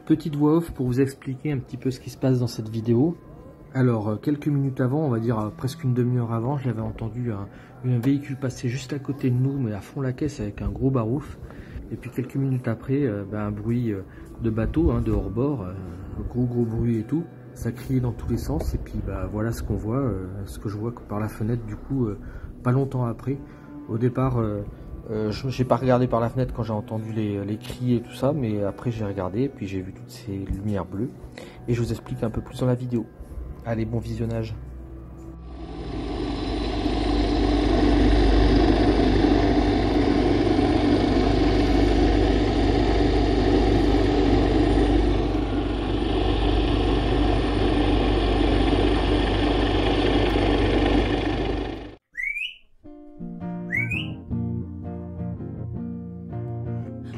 Petite voix off pour vous expliquer un petit peu ce qui se passe dans cette vidéo. Alors, quelques minutes avant, on va dire presque une demi-heure avant, j'avais entendu un véhicule passer juste à côté de nous, mais à fond la caisse avec un gros barouf. Et puis quelques minutes après, un bruit de bateau, de hors-bord, gros bruit et tout. Ça criait dans tous les sens et puis voilà ce qu'on voit, ce que je vois par la fenêtre du coup, pas longtemps après. Au départ, j'ai pas regardé par la fenêtre quand j'ai entendu les cris et tout ça, mais après j'ai regardé et puis j'ai vu toutes ces lumières bleues. Et je vous explique un peu plus dans la vidéo. Allez, bon visionnage.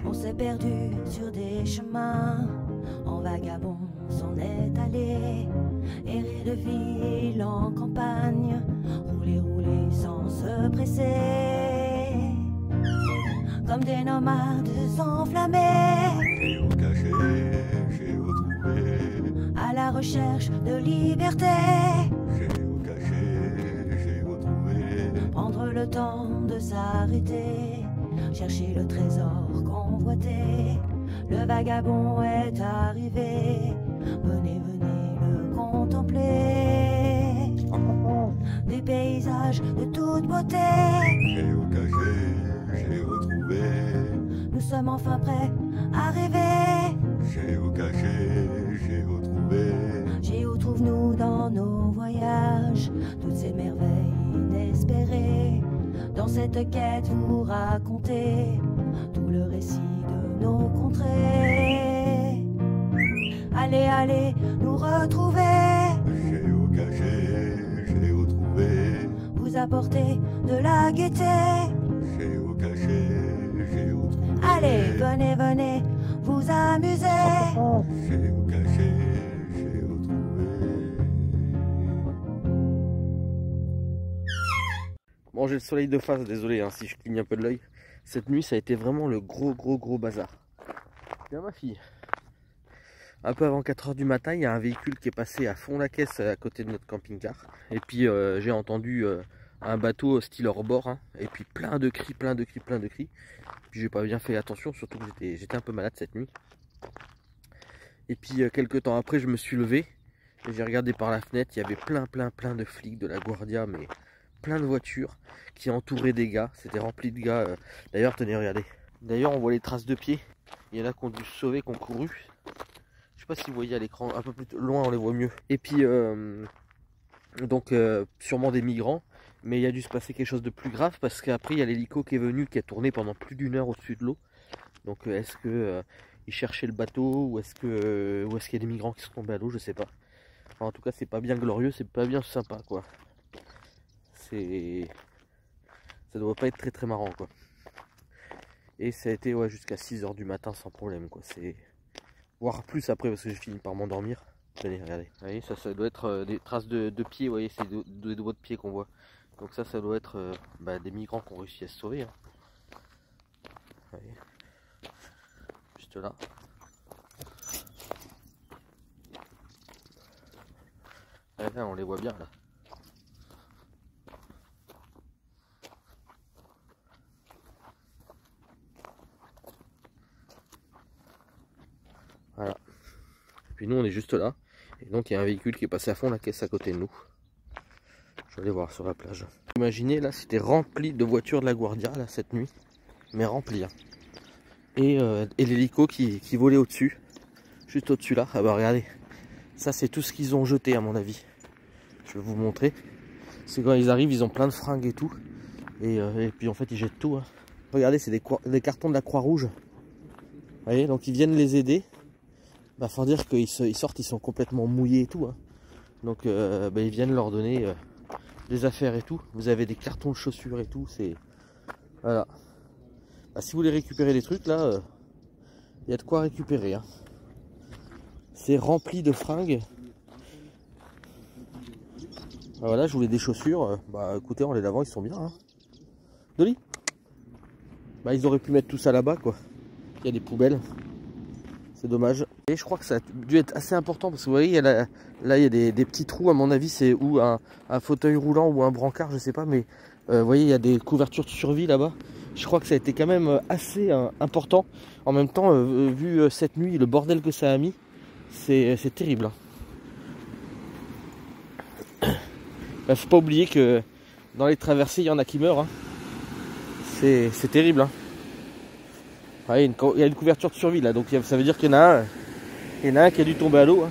On s'est perdu sur des chemins, en vagabond s'en est allé, errer de ville en campagne, rouler sans se presser, comme des nomades enflammés, Géocaché, géotrouvé, à la recherche de liberté, géocaché, géotrouvé, prendre le temps de s'arrêter, chercher le trésor convoité. Le vagabond est arrivé, venez le contempler. Des paysages de toute beauté, géocaché, géotrouvé, nous sommes enfin prêts à rêver. géocaché, géotrouvé, Géo trouve-nous dans nos voyages, toutes ces merveilles inespérées. Dans cette quête vous racontez tout le récit de nos contrées. Allez, nous retrouver, géocaché, géotrouvé, vous apporter de la gaieté. géocaché, géotrouvé, Allez, venez, vous amuser. géocaché, géotrouvé. Bon, j'ai le soleil de face, désolé si je cligne un peu de l'œil. Cette nuit, ça a été vraiment le gros bazar. Bien ma fille. Un peu avant 4 h du matin, il y a un véhicule qui est passé à fond la caisse à côté de notre camping-car. Et puis j'ai entendu un bateau style hors-bord, et puis plein de cris. Puis j'ai pas bien fait attention, surtout que j'étais un peu malade cette nuit. Et puis quelques temps après, je me suis levé et j'ai regardé par la fenêtre, il y avait plein de flics de la Guardia, mais plein de voitures qui entouraient des gars. C'était rempli de gars. D'ailleurs, tenez, regardez. D'ailleurs, on voit les traces de pieds. Il y en a qui ont dû se sauver, qui ont couru. Je sais pas si vous voyez à l'écran, un peu plus loin, on les voit mieux. Et puis, sûrement des migrants. Mais il a dû se passer quelque chose de plus grave parce qu'après, il y a l'hélico qui est venu, qui a tourné pendant plus d'1 heure au-dessus de l'eau. Donc, est-ce que ils cherchaient le bateau ou est-ce qu'il y a des migrants qui sont tombés à l'eau? Je sais pas. Enfin, en tout cas, c'est pas bien glorieux, c'est pas bien sympa, quoi. Ça doit pas être très marrant, quoi. Et ça a été jusqu'à 6 h du matin sans problème, quoi. C'est voire plus après parce que j'ai fini par m'endormir. Tenez, regardez. Vous voyez, ça doit être des traces de pieds, vous voyez, c'est des doigts de pied qu'on voit. Donc ça doit être des migrants qui ont réussi à se sauver. Vous voyez. Juste là. Là, on les voit bien là. Voilà. Et puis nous on est juste là. Et donc il y a un véhicule qui est passé à fond la caisse à côté de nous. Je vais aller voir sur la plage. Imaginez là, c'était rempli de voitures de la Guardia là cette nuit. Mais rempli. Et l'hélico qui volait au-dessus. Juste au-dessus là. Ah bah regardez. Ça c'est tout ce qu'ils ont jeté à mon avis. Je vais vous montrer. C'est quand ils arrivent, ils ont plein de fringues et tout. Et puis en fait ils jettent tout. Regardez, c'est des cartons de la Croix-Rouge. Vous voyez, donc ils viennent les aider. Faut dire qu'ils sortent, ils sont complètement mouillés et tout. Donc ils viennent leur donner des affaires et tout. Vous avez des cartons de chaussures et tout. C'est voilà. Si vous voulez récupérer les trucs là, il y a de quoi récupérer. C'est rempli de fringues. Voilà, je voulais des chaussures. Écoutez, en les lavant, ils sont bien. Dolly, ils auraient pu mettre tout ça là-bas, quoi. Il y a des poubelles. C'est dommage. Et je crois que ça a dû être assez important parce que vous voyez, là il y a des petits trous, à mon avis c'est ou un fauteuil roulant ou un brancard, je sais pas, mais vous voyez il y a des couvertures de survie là-bas. Je crois que ça a été quand même assez important. En même temps, vu cette nuit, le bordel que ça a mis, c'est terrible. Bah, faut pas oublier que dans les traversées, il y en a qui meurent. Hein. C'est terrible. Hein. Ouais, il y a une couverture de survie là, donc ça veut dire qu'il y en a un qui a dû tomber à l'eau. Hein.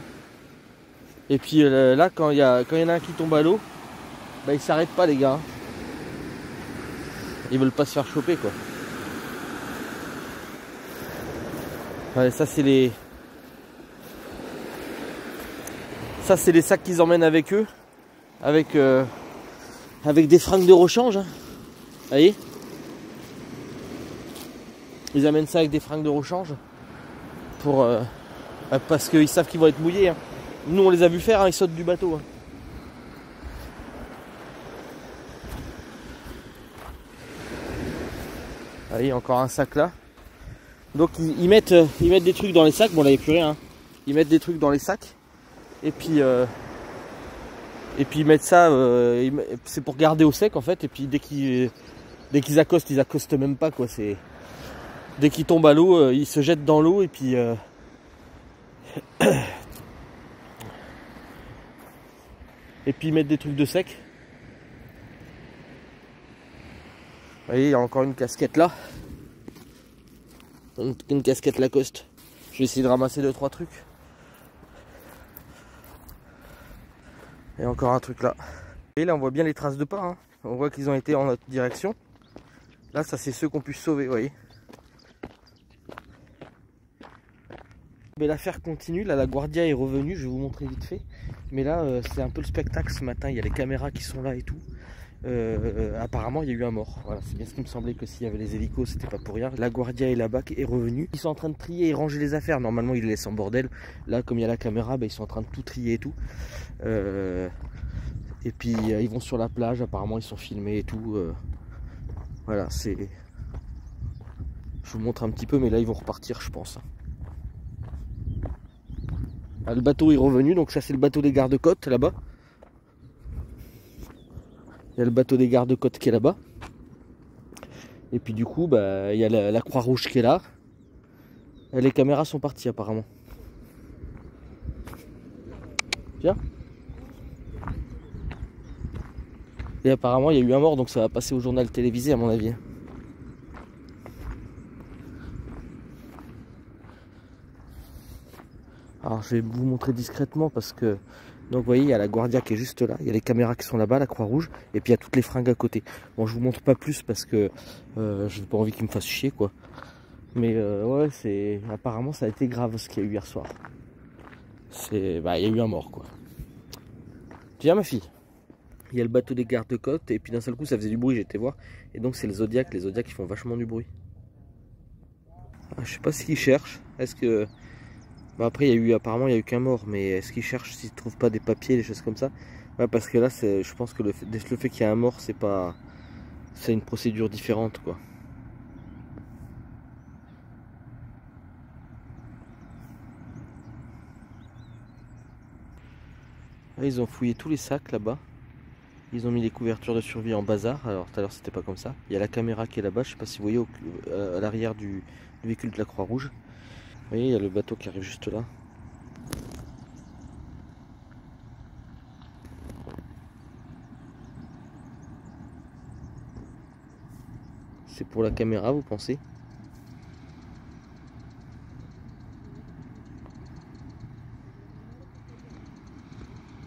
Et puis là, quand il y en a un qui tombe à l'eau, bah, ils s'arrêtent pas les gars. Hein. Ils veulent pas se faire choper quoi. Ouais, ça c'est les sacs qu'ils emmènent avec eux, avec des fringues de rechange. Hein. Vous voyez, ils amènent ça avec des fringues de rechange pour parce qu'ils savent qu'ils vont être mouillés. Hein. Nous on les a vus faire, hein, ils sautent du bateau. Hein. Ah, il y a encore un sac là. Donc ils mettent des trucs dans les sacs. Bon là il n'y a plus rien. Hein. Ils mettent des trucs dans les sacs. Et puis ils mettent ça. C'est pour garder au sec en fait. Et puis dès qu'ils accostent, ils accostent même pas quoi. Dès qu'ils tombent à l'eau, ils se jettent dans l'eau et puis et puis ils mettent des trucs de sec. Vous voyez, il y a encore une casquette là. Une casquette Lacoste. Je vais essayer de ramasser 2-3 trucs. Et encore un truc là. Et là on voit bien les traces de pas. Hein. On voit qu'ils ont été en notre direction. Là ça c'est ceux qu'on pu sauver, vous voyez. Mais l'affaire continue, là la Guardia est revenue, je vais vous montrer vite fait. Mais là c'est un peu le spectacle ce matin, il y a les caméras qui sont là et tout. Apparemment il y a eu un mort, voilà, c'est bien ce qui me semblait, que s'il y avait les hélicos c'était pas pour rien. La Guardia est là-bas, est revenue. Ils sont en train de trier et ranger les affaires, normalement ils les laissent en bordel. Là comme il y a la caméra, bah, ils sont en train de tout trier et tout. Et puis ils vont sur la plage, apparemment ils sont filmés et tout. Voilà, c'est... Je vous montre un petit peu, mais là ils vont repartir je pense. Ah, le bateau est revenu, donc ça c'est le bateau des gardes-côtes là-bas. Il y a le bateau des gardes-côtes qui est là-bas. Et puis du coup, bah, il y a la Croix-Rouge qui est là. Et les caméras sont parties apparemment. Tiens. Et apparemment il y a eu un mort, donc ça va passer au journal télévisé à mon avis. Alors je vais vous montrer discrètement parce que... Donc vous voyez, il y a la Guardia qui est juste là, il y a les caméras qui sont là-bas, la Croix-Rouge, et puis il y a toutes les fringues à côté. Bon, je vous montre pas plus parce que je n'ai pas envie qu'ils me fassent chier quoi. Mais ouais, c'est... Apparemment ça a été grave ce qu'il y a eu hier soir. Bah, il y a eu un mort quoi. Viens ma fille. Il y a le bateau des gardes-côtes et puis d'un seul coup ça faisait du bruit, j'étais voir. Et donc c'est les Zodiacs qui font vachement du bruit. Ah, je sais pas ce qu'ils cherchent, est-ce que... Bah après apparemment il n'y a eu qu'un mort, mais est-ce qu'ils cherchent s'ils ne trouvent pas des papiers, des choses comme ça? Ouais, parce que là je pense que le fait qu'il y a un mort, c'est une procédure différente quoi. Là, ils ont fouillé tous les sacs là-bas. Ils ont mis les couvertures de survie en bazar. Alors tout à l'heure c'était pas comme ça. Il y a la caméra qui est là-bas, je sais pas si vous voyez à l'arrière du véhicule de la Croix-Rouge. Vous voyez, il y a le bateau qui arrive juste là. C'est pour la caméra, vous pensez?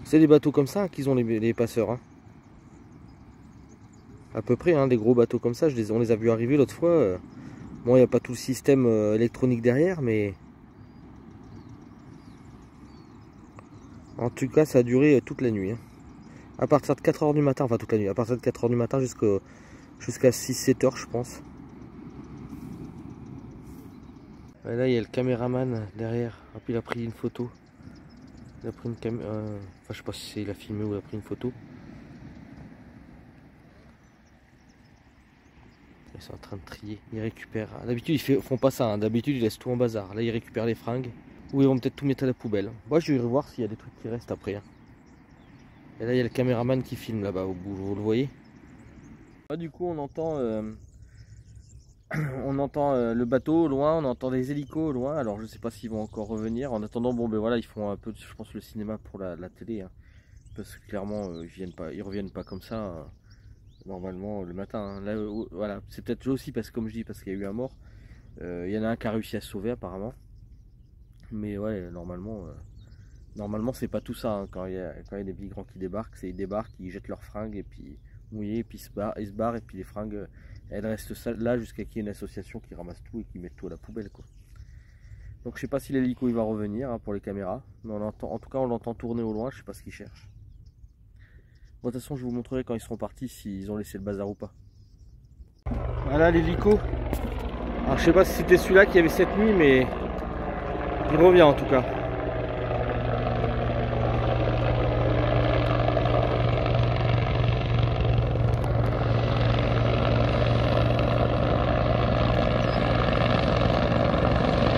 C'est des bateaux comme ça qu'ils ont les passeurs. Hein. À peu près, hein, des gros bateaux comme ça. On les a vus arriver l'autre fois. Bon, il n'y a pas tout le système électronique derrière, mais... En tout cas, ça a duré toute la nuit. Hein. À partir de 4 h du matin, enfin toute la nuit, à partir de 4 h du matin jusqu'à 6-7 h, je pense. Et là, il y a le caméraman derrière. Et puis, il a pris une photo. Il a pris une caméra... Enfin, je sais pas si il a filmé ou il a pris une photo. Ils sont en train de trier. Ils récupèrent. D'habitude, ils font pas ça. Hein. D'habitude, ils laissent tout en bazar. Là, ils récupèrent les fringues. Ou ils vont peut-être tout mettre à la poubelle. Moi je vais voir s'il y a des trucs qui restent après. Hein. Et là il y a le caméraman qui filme là-bas au bout, vous le voyez. Là, du coup on entend le bateau au loin, on entend des hélicos au loin. Alors je sais pas s'ils vont encore revenir. En attendant, bon ben voilà, ils font un peu, je pense, le cinéma pour la télé. Hein. Parce que clairement ils reviennent pas comme ça normalement le matin. Hein. Là voilà, c'est peut-être aussi parce que comme je dis, parce qu'il y a eu un mort. Il y en a un qui a réussi à se sauver apparemment. Mais ouais, normalement c'est pas tout ça. Hein. Quand il y a des migrants qui débarquent, ils débarquent, ils jettent leurs fringues et puis mouillées, et puis ils se barrent et puis les fringues elles restent là jusqu'à qu'il y ait une association qui ramasse tout et qui mette tout à la poubelle quoi. Donc je sais pas si l'hélico il va revenir hein, pour les caméras, mais en tout cas on l'entend tourner au loin, je sais pas ce qu'ils cherchent. Bon, de toute façon je vous montrerai quand ils seront partis s'ils ont laissé le bazar ou pas. Voilà l'hélico. Alors je sais pas si c'était celui-là qu'il y avait cette nuit, mais il revient en tout cas.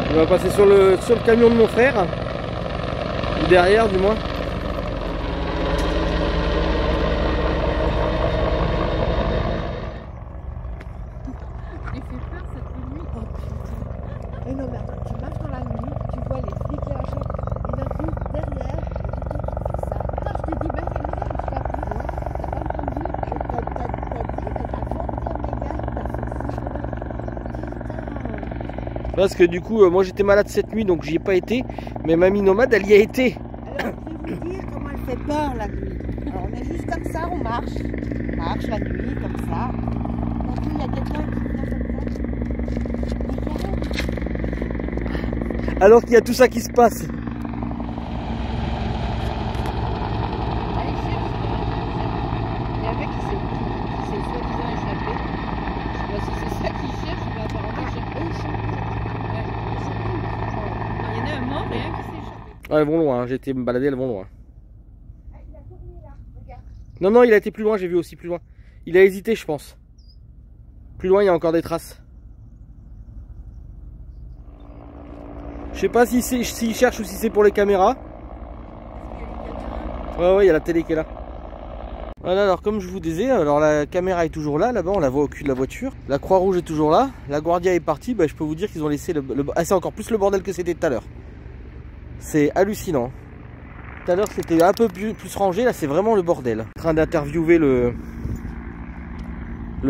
Il va passer sur le camion de mon frère, ou derrière du moins. Il fait peur cette nuit. Oh putain. Mais non mais attends, tu marches dans la nuit, tu vois les flics et machin, et d'un coup derrière, il y a quelqu'un qui fait ça. Putain, je te dis, bah regarde, tu vas plus loin, t'as pas entendu, t'as dit, mais avant de dire les gars, t'as fait ça. Putain. Parce que du coup, moi j'étais malade cette nuit, donc j'y ai pas été, mais Mamie Nomade elle y a été. Alors je vais vous dire comment elle fait peur la nuit. Alors on est juste comme ça, on marche la nuit comme ça. D'un coup il y a quelqu'un qui vient comme ça. Regarde. Alors qu'il y a tout ça qui se passe. Allez, cherche. Il y a un mec qui s'est soi-disant échappé. Je sais pas si c'est ça qu'il cherche, mais apparemment il cherche. Il y en a un mort et un qui s'est échappé. Ouais, elles vont loin, hein. J'ai été me balader, elles vont loin. Non, il a été plus loin, j'ai vu aussi plus loin. Il a hésité, je pense. Plus loin, il y a encore des traces. Je sais pas s'il cherche ou si c'est pour les caméras. Ouais, il y a la télé qui est là. Voilà, alors comme je vous disais, alors la caméra est toujours là, là-bas, on la voit au cul de la voiture. La Croix-Rouge est toujours là. La Guardia est partie, bah, je peux vous dire qu'ils ont laissé Ah, c'est encore plus le bordel que c'était tout à l'heure. C'est hallucinant. Tout à l'heure c'était un peu plus rangé, là c'est vraiment le bordel. En train d'interviewer le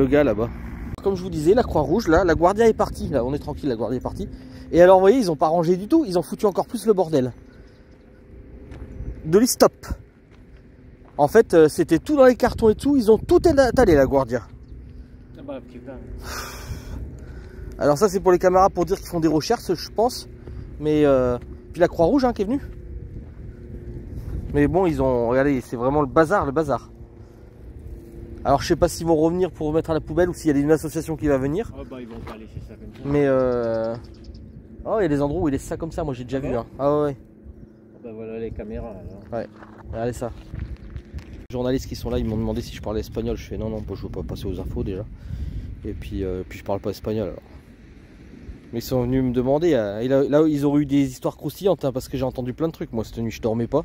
gars là-bas. Comme je vous disais, la Croix-Rouge, là, la Guardia est partie. Là, on est tranquille, la Guardia est partie. Et alors, vous voyez, ils n'ont pas rangé du tout. Ils ont foutu encore plus le bordel. De l'e-stop. En fait, c'était tout dans les cartons et tout. Ils ont tout étalé, la Guardia. Alors ça, c'est pour les caméras pour dire qu'ils font des recherches, je pense. Mais, puis la Croix-Rouge hein, qui est venue. Mais bon, ils ont... Regardez, c'est vraiment le bazar, le bazar. Alors je sais pas s'ils vont revenir pour remettre à la poubelle ou s'il y a une association qui va venir. Ah bah ils vont pas laisser ça comme ça. Mais oh, il y a des endroits où ils laissent ça comme ça, moi j'ai déjà vu. Hein. Ah ouais. Bah voilà les caméras alors. Ouais, regardez ça. Les journalistes qui sont là, ils m'ont demandé si je parlais espagnol. Je fais non, je veux pas passer aux infos déjà. Et puis je parle pas espagnol alors. Mais ils sont venus me demander. Là, ils auraient eu des histoires croustillantes hein, parce que j'ai entendu plein de trucs. Moi cette nuit je dormais pas.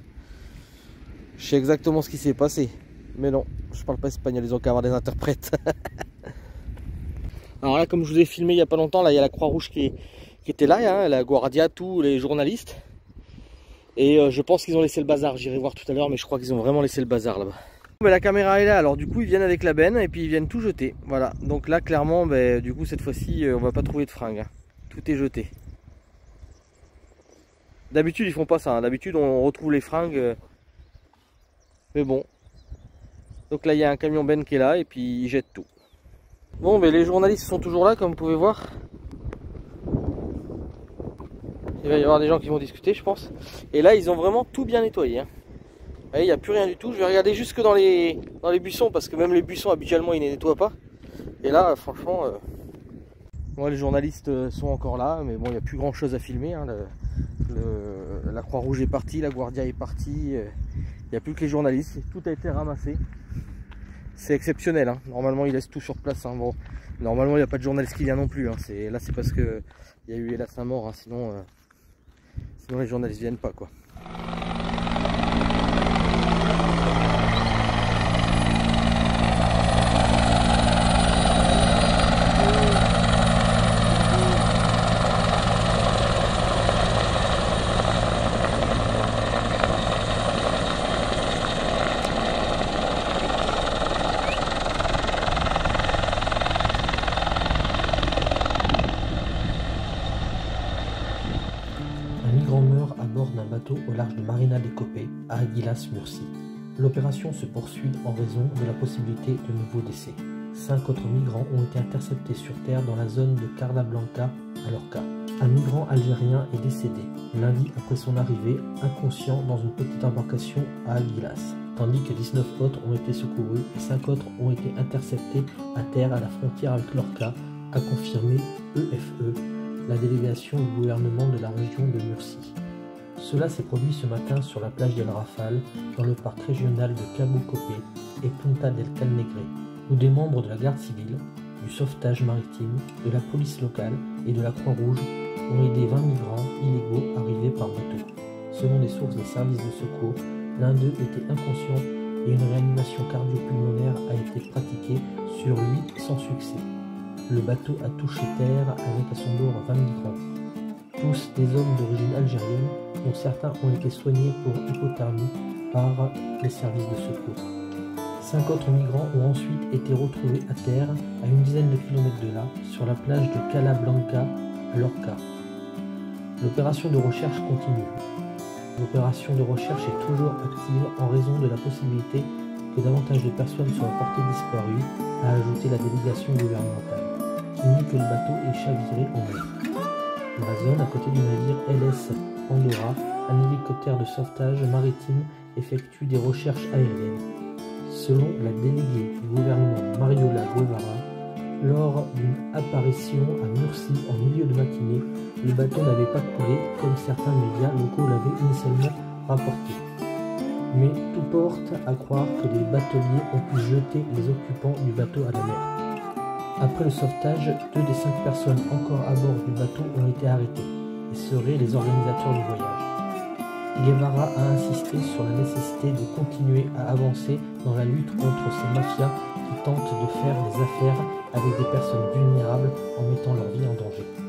Je sais exactement ce qui s'est passé. Mais non, je parle pas espagnol, ils ont qu'à avoir des interprètes. Alors là, comme je vous ai filmé il y a pas longtemps, là il y a la Croix-Rouge qui était là, hein, la Guardia, tous les journalistes. Et je pense qu'ils ont laissé le bazar, j'irai voir tout à l'heure, mais je crois qu'ils ont vraiment laissé le bazar là-bas. Mais la caméra est là, alors du coup ils viennent avec la benne et puis ils viennent tout jeter. Voilà, donc là clairement, du coup cette fois-ci on va pas trouver de fringues. Hein. Tout est jeté. D'habitude ils font pas ça, hein. D'habitude on retrouve les fringues. Mais bon. Donc là il y a un camion benne qui est là et puis ils jettent tout. Bon les journalistes sont toujours là comme vous pouvez voir. Il va y avoir des gens qui vont discuter je pense. Et là ils ont vraiment tout bien nettoyé. Hein. Il n'y a plus rien du tout. Je vais regarder jusque dans les buissons parce que même les buissons habituellement ils ne nettoient pas. Et là franchement bon, les journalistes sont encore là mais bon il n'y a plus grand chose à filmer. Hein. La Croix-Rouge est partie, la Guardia est partie. Il n'y a plus que les journalistes, tout a été ramassé. C'est exceptionnel, hein. Normalement ils laissent tout sur place. Hein. Bon, normalement il n'y a pas de journaliste qui vient non plus. Hein. Là c'est parce qu'il y a eu hélas un mort, hein. Sinon Sinon les journalistes viennent pas quoi. Un migrant meurt à bord d'un bateau au large de Marina de Copé, à Aguilas, Murcie. L'opération se poursuit en raison de la possibilité de nouveaux décès. 5 autres migrants ont été interceptés sur terre dans la zone de Carla Blanca, à Lorca. Un migrant algérien est décédé lundi après son arrivée, inconscient dans une petite embarcation à Aguilas, tandis que 19 autres ont été secourus et 5 autres ont été interceptés à terre à la frontière avec Lorca, a confirmé EFE, la délégation du gouvernement de la région de Murcie. Cela s'est produit ce matin sur la plage d'El Rafal, dans le parc régional de Cabo Copé et Punta del Calnegre, où des membres de la garde civile, du sauvetage maritime, de la police locale et de la Croix-Rouge ont aidé 20 migrants illégaux arrivés par bateau. Selon des sources des services de secours, l'un d'eux était inconscient et une réanimation cardio-pulmonaire a été pratiquée sur lui sans succès. Le bateau a touché terre avec à son bord 20 migrants. Tous des hommes d'origine algérienne, dont certains ont été soignés pour hypothermie par les services de secours. 5 autres migrants ont ensuite été retrouvés à terre à une dizaine de kilomètres de là, sur la plage de Cala Blanca à Lorca. L'opération de recherche continue. L'opération de recherche est toujours active en raison de la possibilité que davantage de personnes soient portées disparues, a ajouté la délégation gouvernementale, qui nie que le bateau est chaviré en mer. Dans la zone, à côté du navire LS Andorra, un hélicoptère de sauvetage maritime effectue des recherches aériennes. Selon la déléguée du gouvernement Mariola Guevara, lors d'une apparition à Murcie en milieu de matinée, le bateau n'avait pas coulé comme certains médias locaux l'avaient initialement rapporté. Mais tout porte à croire que les bateliers ont pu jeter les occupants du bateau à la mer. Après le sauvetage, 2 des 5 personnes encore à bord du bateau ont été arrêtées et seraient les organisateurs du voyage. Guevara a insisté sur la nécessité de continuer à avancer dans la lutte contre ces mafias qui tentent de faire des affaires avec des personnes vulnérables en mettant leur vie en danger.